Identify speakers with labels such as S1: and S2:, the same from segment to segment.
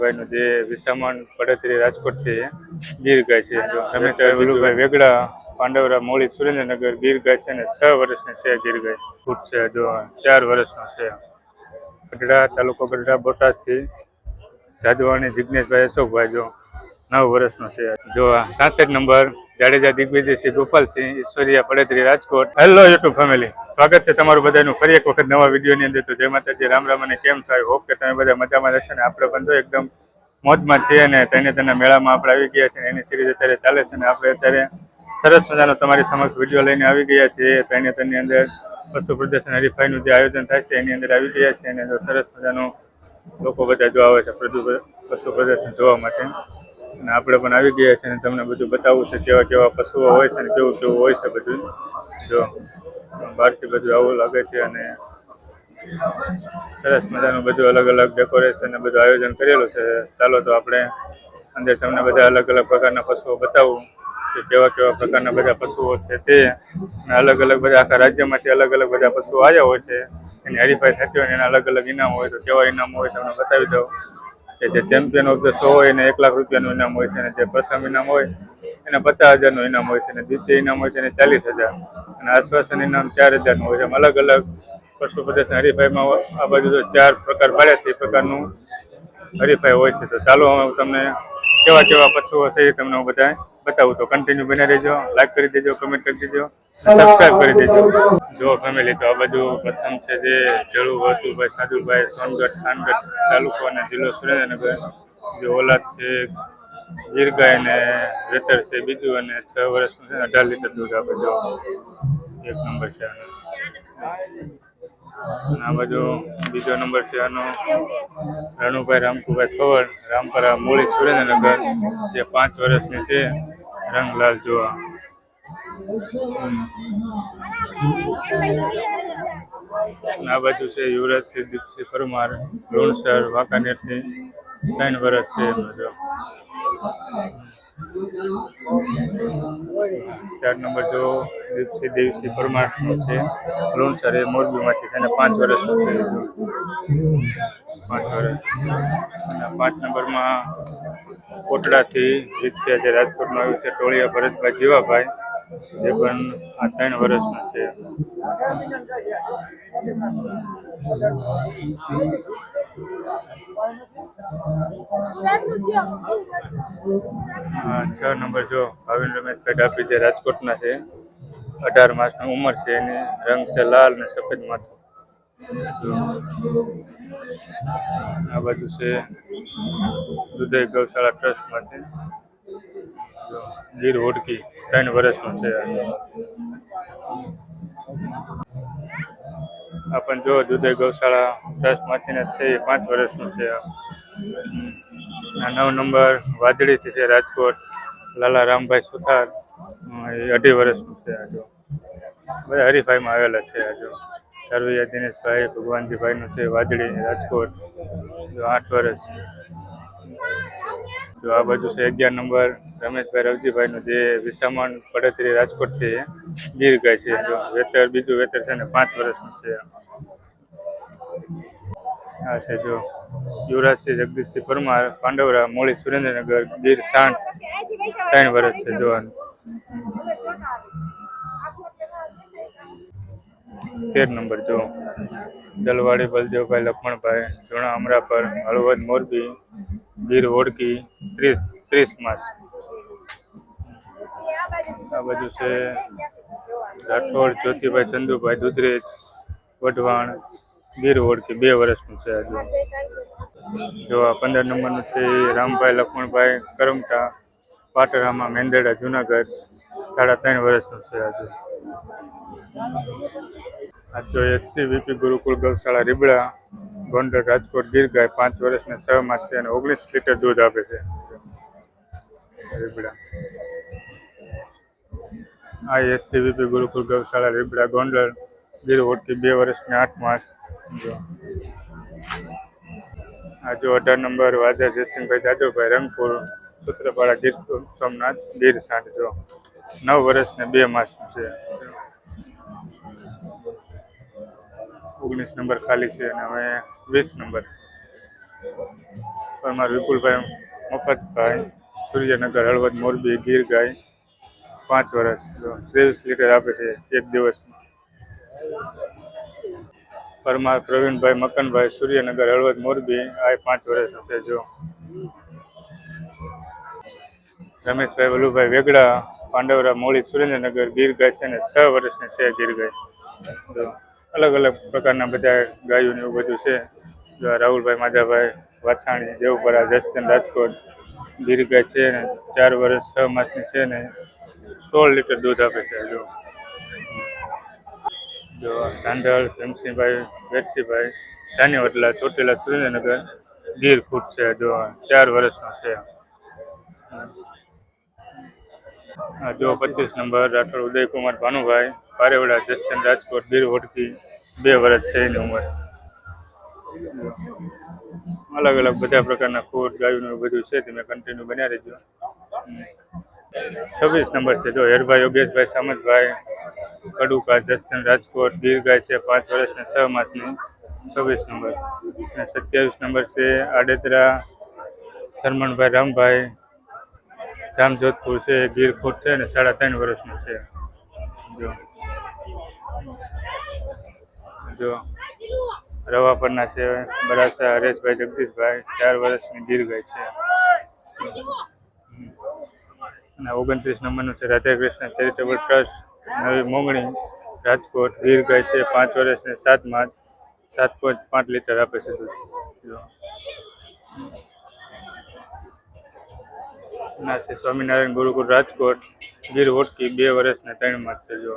S1: ભાઈનું જે વિસામણ પડતરી રાજકોટથી ગીર ગાય છે. રમેશભાઈ વિલુભાઈ વેગડા પાંડવરા મોળી સુરેન્દ્રનગર ગીર ગાય છે ને 6 વર્ષની છે. ગીર ગાય ફૂટ છે, જો 4 વર્ષનો છે. ગઢડા તાલુકો ગઢડા બોટાદથી જાદવાણી જિગ્નેશભાઈ અશોકભાઈ જો 9 વર્ષનો છે. જો 66 number Jadeja Digvijaysinh Gopalsinh Ishwariya Padtari Rajkot. Hello YouTube family, સ્વાગત છે તમારું બધાનું ફરી એક વખત નવા વિડીયોની અંદર. તો જય માતાજી, રામ રામ અને કેમ છો? હોપ કે તમે બધા મજામાં હશે ને આપણે પણ તો એકદમ મોજમાં છીએ અને તેના મેળામાં આપણે આવી ગયા છીએ. એની સિરીઝ અત્યારે ચાલે છે અને આપણે અત્યારે સરસ મજાનો તમારી સમક્ષ વિડીયો લઈને આવી ગયા છીએ. તેની અંદર પશુ પ્રદર્શન હરીફાઈનું જે આયોજન થાય છે એની અંદર આવી ગયા છે અને સરસ મજાનું લોકો બધા જો આવે છે પશુ પ્રદર્શન જોવા માટે. અને આપણે પણ આવી ગયા છીએ અને તમને બધું બતાવવું છે કેવા કેવા પશુઓ હોય છે અને કેવું કેવું હોય છે બધું. જો બહારથી બધું આવું લાગે છે અને સરસ મજાનું બધું અલગ અલગ ડેકોરેશન બધું આયોજન કરેલું છે. ચાલો તો આપણે અંદર તમને બધા અલગ અલગ પ્રકારના પશુઓ બતાવું કે કેવા કેવા પ્રકારના બધા પશુઓ છે તે. અલગ અલગ બધા આખા રાજ્યમાંથી અલગ અલગ બધા પશુઓ આવ્યા હોય છે. એની હરીફાઈ થતી હોય ને એના અલગ અલગ ઇનામ હોય. તો કેવા ઇનામ હોય તમને બતાવી દઉં કે જે ચેમ્પિયન ઓફ ધ શો હોય એને 1 લાખ રૂપિયાનું ઇનામ હોય છે અને જે પ્રથમ ઇનામ હોય એને 50,000નું ઇનામ હોય છે અને દ્વિતીય ઇનામ હોય છે એને 40,000 અને આશ્વાસન ઇનામ 4,000નું હોય છે. એમ અલગ અલગ પશુ પ્રદર્શન હરીફાઈમાં આ બાજુ તો 4 પ્રકાર પાડ્યા છે એ પ્રકારનું હરીફાઈ હોય છે. તો ચાલો હું તમને કેવા કેવા પશુઓ છે એ તમને હું બધા બતાવું. તો કન્ટિન્યુ બને રહેજો, લાઈક કરી દેજો, કમેન્ટ કરી દેજો, સબસ્ક્રાઈબ કરી દેજો. જો ફેમિલી, તો આ બધું પ્રથમ છે જે જળુ વળતુભાઈ સાદુભાઈ સોનગઢ થાનગઢ તાલુકો અને જિલ્લો સુરેન્દ્રનગર. જે ઓલાદ છે ગીર ગાય ને વેતર છે બીજું અને 6 વર્ષનું છે. 18 લીટર દૂધ આપે. જો 1 નંબર છે આનો. આ બાજુ બીજો નંબર છે આનો રણુભાઈ રામકુભાઈ ખવડ રામપરા મૂળી સુરેન્દ્રનગર. જે 5 વર્ષની છે. રંગલાલ જોવા. આ બાજુ છે યુવરાજસિંહ દીપસિંહ પરમાર લુણસર વાંકાનેરથી 3 વર્ષ છે. 4 નંબર જો દીપસિંહ દેવસિંહ પરમારનો છે લુણસર, એ મોરબીમાંથી છે અને 5 વર્ષનો છે. 5 વર્ષ. અને 5 નંબરમાં કોટડાથી વિસ્યા જે રાજકોટમાં આવ્યું છે ટોળિયા ભરતભાઈ જીવાભાઈ, જે પણ આ 3 વર્ષનો છે. 6 નંબર જો ભાવિન રમેશભાઈ ડાભી જે રાજકોટના છે. 18 માસની ઉંમર છે એની. રંગ છે લાલ ને સફેદ માથું. આ બાજુ છે દુધઈ ગૌશાળા ટ્રસ્ટમાંથી ગીર હોડકી 3 વર્ષનો છે. આ પણ જો દુધઈ ગૌશાળા ટ્રસ્ટમાંથી છે. 5 વર્ષનું છે. આ 9 નંબર વાદળીથી છે રાજકોટ લાલા રામભાઈ સુથાર, એ 2.5 વર્ષનું છે. આ જો બધા હરીફાઈમાં આવેલા છે. આ જો ચારવૈયા દિનેશભાઈ ભગવાનજીભાઈનું છે વાદળી રાજકોટ, જો 8 વર્ષ. જો આ બાજુ છે 11 નંબર રમેશભાઈ રવજીભાઈનું જે વિસામણ પડતરી રાજકોટથી ગીર ગાય છે. જો વેતર બીજું વેતર છે ને 5 વર્ષનું છે. આ છે જો યુવરાજસિંહ જગદીશસિંહ પરમાર પાંડવરા મોળી સુરેન્દ્રનગર ગીર સાંઠ 3 વર્ષ છે. જોવાનું 13 નંબર જો દલવાડી બલદેવભાઈ લખમણભાઈ જૂણા અમરાપર હળવદ મોરબી ગીર હોડકી 30 માસ. આ બાજુ છે રાઠોડ જ્યોતિભાઈ ચંદુભાઈ દુધરેજ વઢવાણ ગીર હોડકી 2 વર્ષનું છે. જો આ 15 નંબરનું છે રામભાઈ લક્ષ્મણભાઈ કરમટા પાટરામાં મેંદરડા જુનાગઢ 3.5 વર્ષનું છે. આ જો SCVP ગુરુકુળ ગૌશાળા રીબડા ગોંડલ રાજકોટ ગીર ગાય 5 વર્ષને 6 માસ છે અને 19 લીટર દૂધ આપે છે. રીબડા આ SCVP ગુરુકુળ ગૌશાળા રીબડા ગોંડલ ગીર હોડકી 2 વર્ષને 8 માસ. આ જો 18 નંબર વાજા જયસિંહભાઈ જાદવભાઈ રંગપુર સૂત્રપાડા ગીર સોમનાથ ગીર સાંઠ, જો 9 વર્ષને 2 માસનું છે. 19 નંબર ખાલી છે અને હવે 20 નંબર પરમાર વિપુલભાઈ મફતભાઈ સૂર્યનગર હળવદ મોરબી ગીર ગાય 5 વર્ષ 23 લીટર આપે છે એક દિવસમાં. પરમાર પ્રવીણભાઈ મકનભાઈ સૂર્યનગર હળવદ મોરબી આ 5 વર્ષ છે. જો રમેશભાઈ વલુભાઈ વેગડા પાંડવરા મોળી સુરેન્દ્રનગર ગીર ગાય છે ને 6 વર્ષની છે ગીર ગાય. જો અલગ અલગ પ્રકારના બધા ગાયો ને એવું બધું છે. જો રાહુલભાઈ માધાભાઈ વાછાણી દેવપરા જસદન રાજકોટ ગીર ગાય છે ને 4 વર્ષ 6 માસની છે ને 16 લીટર દૂધ આપે છે. જો ધાંધળ ભીમસિંહભાઈ વેરસીભાઈ ધાન્યવટલા ચોટીલા સુરેન્દ્રનગર ગીર ફૂટ છે. જો 4 વર્ષનો છે. જો 25 નંબર રાઠોડ ઉદયકુમાર ભાનુભાઈ પારેવડા જસદન રાજકોટ ગીર હોટકી 2 વર્ષ છે એની ઉંમર. અલગ અલગ બધા પ્રકારના ફૂડ ગાયોનું બધું છે. તમે કન્ટિન્યુ બન્યા રહેજો. 26 નંબર છે. જો હેરભાઈ યોગેશભાઈ સામતભાઈ કડુકા જસદન રાજકોટ ગીર ગાય છે 5 વર્ષ ને 6 માસની 26 નંબર. અને 27 નંબર છે આડેદરા શરમણભાઈ રામભાઈ જામજોધપુર છે ગીર ફૂટ છે ને 3.5 વર્ષનું છે. જો રવા પરના છે બરાસા હરેશભાઈ જગદીશભાઈ 4 વર્ષની ગીર ગાય છે. અને 29 નંબરનું છે રાધાકૃષ્ણ ચેરિટેબલ ટ્રસ્ટ નવી મોંગણી રાજકોટ ગીર ગાય છે 5 વર્ષ ને 7 માસ 7.5 લીટર આપે છે દૂધ. ના છે સ્વામિનારાયણ ગુરુકુળ રાજકોટ ગીર હોટકી 2 વર્ષ ને 3 માસ છે. જો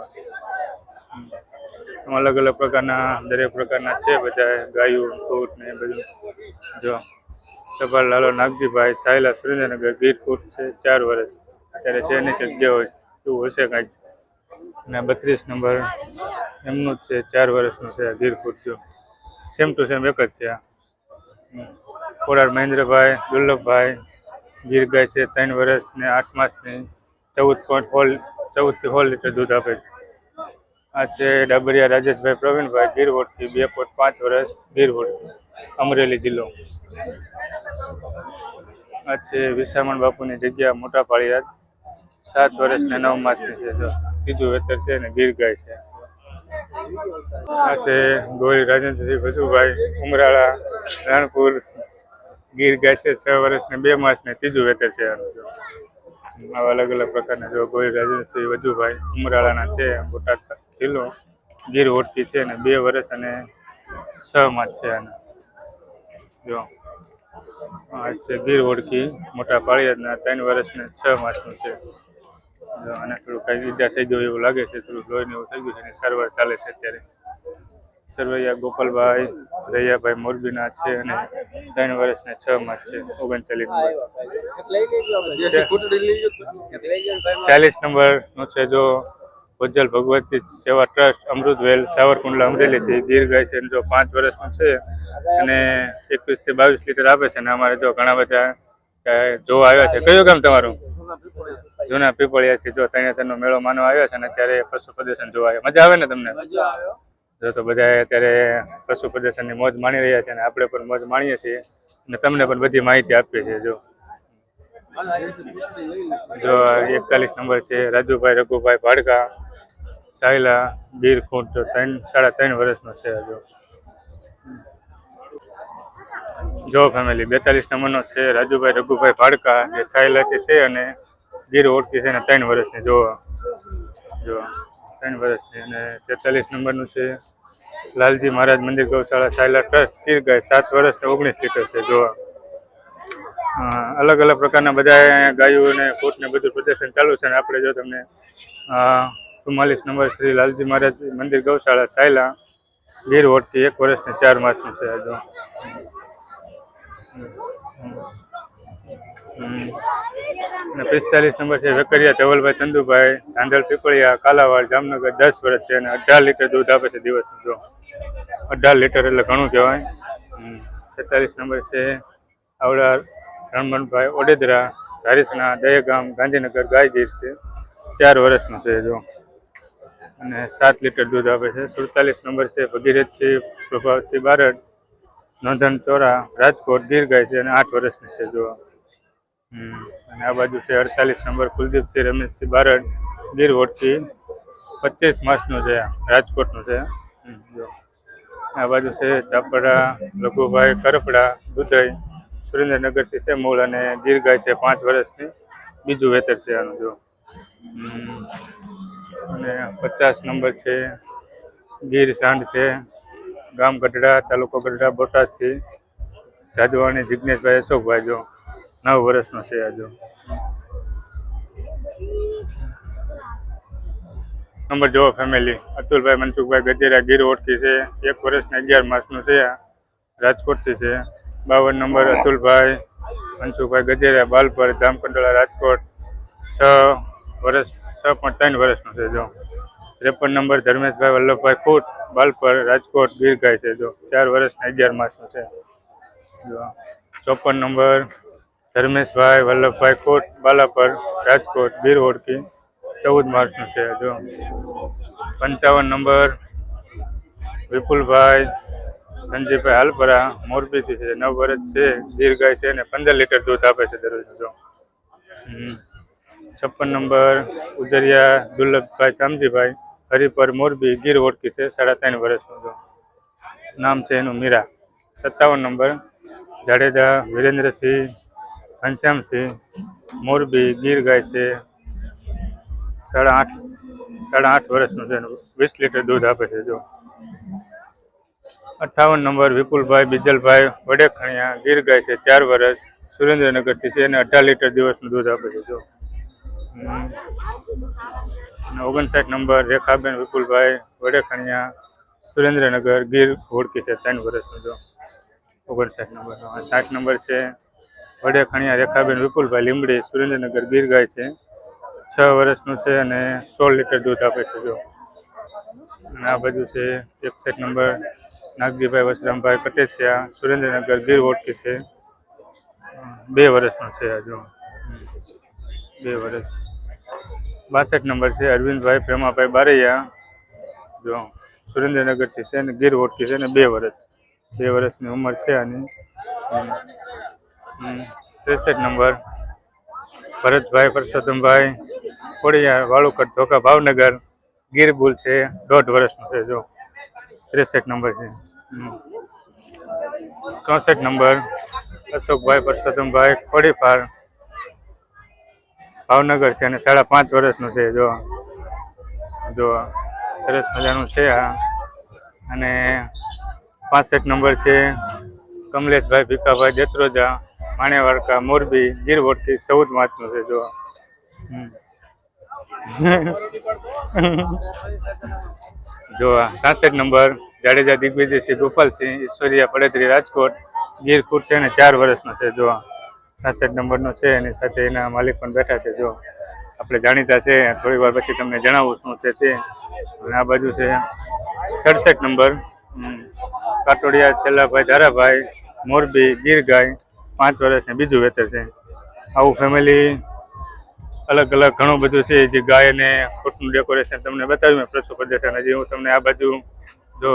S1: અલગ અલગ પ્રકારના દરેક પ્રકારના છે બધા ગાયું ફૂટ ને બધું. જો સભાર લાલો નાગજીભાઈ સાયલા સુરેન્દ્રનગર ગીર ફૂટ છે 4 વર્ષ અત્યારે છે ને જગ્યા હોય એવું હશે કાંઈક. અને 32 નંબર એમનું જ છે 4 વર્ષનું છે ગીર ફૂટ. જો સેમ ટુ સેમ એક જ છે. કોડાર મહેન્દ્રભાઈ દુર્લભભાઈ ગીર ગાય છે 3 વર્ષ ને 8 માસની 14 થી 16 લીટર દૂધ આપે છે. આ છે ડાબરિયા રાજેશભાઈ પ્રવીણભાઈ ગીર હોટકી 2.5 વર્ષ ગીર હોટકી અમરેલી જિલ્લો. આ છે વિસામણ બાપુની જગ્યા મોટા પાળિયાદ 7 વર્ષ ને 9 માસની છે. જો ત્રીજું વેતર છે ને ગીર ગાય છે. આ છે ગોળી રાજેન્દ્રસિંહ ભસુભાઈ ઉમરાળા રાણપુર ગીર ગાય છે 6 વર્ષ ને 2 માસ ને ત્રીજું વેતર છે. આવા અલગ અલગ પ્રકારના જો ગોળી રાજેન્દ્રસિંહ વજુભાઈ ઉમરાળાના છે બોટાદ જિલ્લો ગીર હોટકી છે ને 2 વર્ષ અને 6 માસ છે. આના જો આ છે ગીર હોટકી મોટા પાળિયાદના 3 વર્ષ ને 6 માસનું છે. જો આને થોડું કાંઈ ઈજા થઈ ગયું એવું લાગે છે. થોડું લોહીને એવું થઈ ગયું છે એની સારવાર ચાલે છે અત્યારે. સરવૈયા ગોપાલભાઈ રૈયાભાઈ મોરબીના છે અને 3 વર્ષ ને 6 માસ છે. 39 નંબરનું છે. જો ભજ્જલ ભગવતી સેવા ટ્રસ્ટ અમૃતવેલ સાવરકુંડલા અમરેલીથી ગીર ગાય છે. જો 5 વર્ષનું છે અને 21 થી 22 લીટર આપે છે. અને અમારે જો ઘણા બધા જોવા આવ્યા છે. કયું ગામ તમારું? જૂના પીપળિયા છે. જો તરણેતરનો મેળો માનવા આવ્યા છે અને અત્યારે પશુ પ્રદર્શન જોવા આવ્યા. મજા આવે ને તમને? જો તો બધા અત્યારે પશુ પ્રદર્શનની મોજ માણી રહ્યા છે અને આપણે પણ મોજ માણીએ છીએ અને તમને પણ બધી માહિતી આપીએ છીએ. જો 41 નંબર છે રાજુભાઈ રઘુભાઈ ભાડકા સાયલા ગીર ખૂંટ. જો 3.5 વર્ષનો છે. જો ફેમિલી 42 નંબરનો છે રાજુભાઈ રઘુભાઈ ભાડકા જે સાયલાથી છે અને ગીર હોટકી છે ને 3 વર્ષની. જો 3 વર્ષની. અને 43 નંબરનું છે લાલજી મહારાજ મંદિર ગૌશાળા સાયલા ટ્રસ્ટ ગીર ગાય 7 વર્ષ ને 19 લીટર છે. જો અલગ અલગ પ્રકારના બધા ગાયો અને ફૂટ ને બધું પ્રદર્શન ચાલુ છે. અને આપણે જો તમને 44 નંબર શ્રી લાલજી મહારાજ મંદિર ગૌશાળા સાયલા ગીર હોટકી 1 વર્ષ ને 4 માસનું છે. જો અને 45 નંબર છે વેકરિયા ધવલભાઈ ચંદુભાઈ ધાંધલ પીપળિયા કાલાવાડ જામનગર 10 વર્ષ છે અને 18 લીટર દૂધ આપે છે દિવસનું. જો 18 લીટર એટલે ઘણું કહેવાય. 46 નંબર છે આવડા રણમણભાઈ ઓડેદરા ધારીસના દહેગામ ગાંધીનગર ગાય ગીર છે 4 વર્ષનું છે. જો અને 7 લીટર દૂધ આપે છે. 47 નંબર છે ભગીરથસિંહ પ્રભાવસિંહ બારડ નોંધણ ચોરા રાજકોટ ગીર ગાય છે અને 8 વર્ષની છે જો. અને આ બાજુ છે 48 નંબર કુલદીપસિંહ રમેશસિંહ બારડ ગીર ઓટકી 25 માસનું છે રાજકોટનું છે. જો આ બાજુ છે ચાપડા લઘુભાઈ કરપડા દુધઈ સુરેન્દ્રનગરથી છે મૂળ અને ગીર ગાય છે 5 વર્ષની બીજું વેતર છે આનું જો. અને 50 નંબર છે ગીર સાંડ છે ગામ ગઢડા તાલુકો ગઢડા બોટાદથી જાદવાણી જિજ્ઞેશભાઈ અશોકભાઈ જો 9 વર્ષનો છે આ જો. નંબર જો ફેમિલી અતુલભાઈ મનસુખભાઈ ગજેરા ગીર ઓળખી છે 1 વર્ષ ને 11 માસનું છે રાજકોટથી છે. 52 નંબર અતુલભાઈ મનસુખભાઈ ગજેરા બાલપર જામકંડોળા રાજકોટ 6.3 વર્ષનું છે જો. 53 નંબર ધર્મેશભાઈ વલ્લભભાઈ ખૂટ બાલપર રાજકોટ ગીર ગાય છે જો 4 વર્ષ ને 11 માસનું છે જો. 54 નંબર ધર્મેશભાઈ વલ્લભભાઈ ખૂટ બાલાપર રાજકોટ ગીર ઓળખી 14 માસનું છે જો. 55 નંબર વિપુલભાઈ ધનજીભાઈ હાલપરા મોરબીથી છે 9 વર્ષ છે ગીર ગાય છે અને 15 લીટર દૂધ આપે છે દરરોજ જો. 56 નંબર ઉજરિયા દુર્લભભાઈ શામજીભાઈ હરિપર મોરબી ગીર ઓળખી છે 3.5 વર્ષનું જો. નામ છે એનું મીરા. 57 નંબર જાડેજા વિરેન્દ્રસિંહ ઘનશ્યામસિંહ મોરબી ગીર ગાય છે 8.5 વર્ષનું છે 20 લીટર દૂધ આપે છે જો. 58 નંબર વિપુલભાઈ બીજલભાઈ વડેખણિયા ગીર ગાય છે 4 વર્ષ સુરેન્દ્રનગરથી છે અને 18 લીટર દિવસનું દૂધ આપે છે જો. 59 નંબર રેખાબેન વિપુલભાઈ વડેખણિયા સુરેન્દ્રનગર ગીર ઓળખી છે 3 વર્ષનું જો. 59 નંબર. 60 નંબર છે વડેખણિયા રેખાબેન વિપુલભાઈ લીમડી સુરેન્દ્રનગર ગીર ગાય છે 6 વર્ષનું છે અને 16 લીટર દૂધ આપે છે જો. અને આ બાજુ છે 61 નંબર નાગજીભાઈ વસરામભાઈ કટેસિયા સુરેન્દ્રનગર ગીર ઓળખી છે 2 વર્ષનું છે આ જો. 2 વર્ષ. 62 નંબર છે અરવિંદભાઈ પ્રેમાભાઈ બારૈયા જો સુરેન્દ્રનગરથી છે અને ગીર ઓળખી છે અને 2 વર્ષ 2 વર્ષની ઉંમર છે આની. 63 નંબર ભરતભાઈ પરસોત્તમભાઈ કોડિયા વાળુકટ ધોકા ભાવનગર ગીર બુલ છે 1.5 વર્ષનું છે જો. 63 નંબર છે. 64 નંબર અશોકભાઈ પરસોત્તમભાઈ ખોડીફાર ભાવનગર છે અને 5.5 વર્ષનું છે જો. જો સરસ મજાનું છે આ. અને 65 નંબર છે કમલેશભાઈ ભીખાભાઈ દેત્રોજા માણેવાડકા મોરબી ગીર ઓળખી 14 માસનું છે જો. જો 66 નંબર જાડેજા દિગ્વિજયસિંહ ગોપાલસિંહ ઈશ્વરિયા પડેત્રી રાજકોટ ગીર કુટ છે અને 4 વર્ષનો છે જો. 66 નંબરનો છે એની સાથે એના માલિક પણ બેઠા છે જો. આપણે જાણીતા છે થોડી વાર પછી તમને જણાવું શું છે તે. અને આ બાજુ છે 67 નંબર કાટોડિયા છેલ્લાભાઈ ધારાભાઈ મોરબી ગીર ગાય 5 વર્ષને બીજું વેતર છે. આવું ફેમિલી અલગ અલગ ઘણું બધું છે જે ગાય અને ખોટનું ડેકોરેશન તમને બતાવ્યું મેં પશુ પ્રદર્શન. હજી હું તમને આ બાજુ જો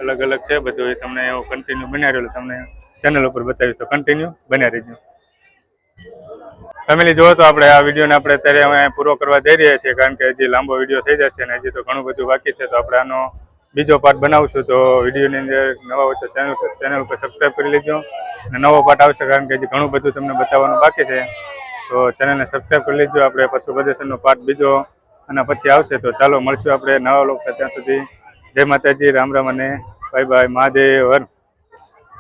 S1: અલગ અલગ છે બધું એ તમને હું કન્ટિન્યુ બનાવી રહેલું તમને ચેનલ ઉપર બતાવીશ તો કન્ટિન્યુ બન્યા રહેજો. ફેમિલી જુઓ તો આપણે આ વિડીયોને આપણે અત્યારે અમે પૂરો કરવા જઈ રહ્યા છીએ કારણ કે હજી લાંબો વિડીયો થઈ જશે અને હજી તો ઘણું બધું બાકી છે. તો આપણે આનો બીજો પાર્ટ બનાવશું. તો વિડીયોની અંદર નવા હોય તો ચેનલ ઉપર સબસ્ક્રાઈબ કરી લેજો અને નવો પાર્ટ આવશે કારણ કે હજી ઘણું બધું તમને બતાવવાનું બાકી છે. તો ચેનલને સબસ્ક્રાઈબ કરી લેજો. આપણે પશુ પ્રદર્શનનો પાર્ટ બીજો આના પછી આવશે. તો ચાલો મળશું આપણે નવા લોકો સાથે. ત્યાં સુધી જય માતાજી, રામ રામ અને બાય બાય, મહાદેવ હર.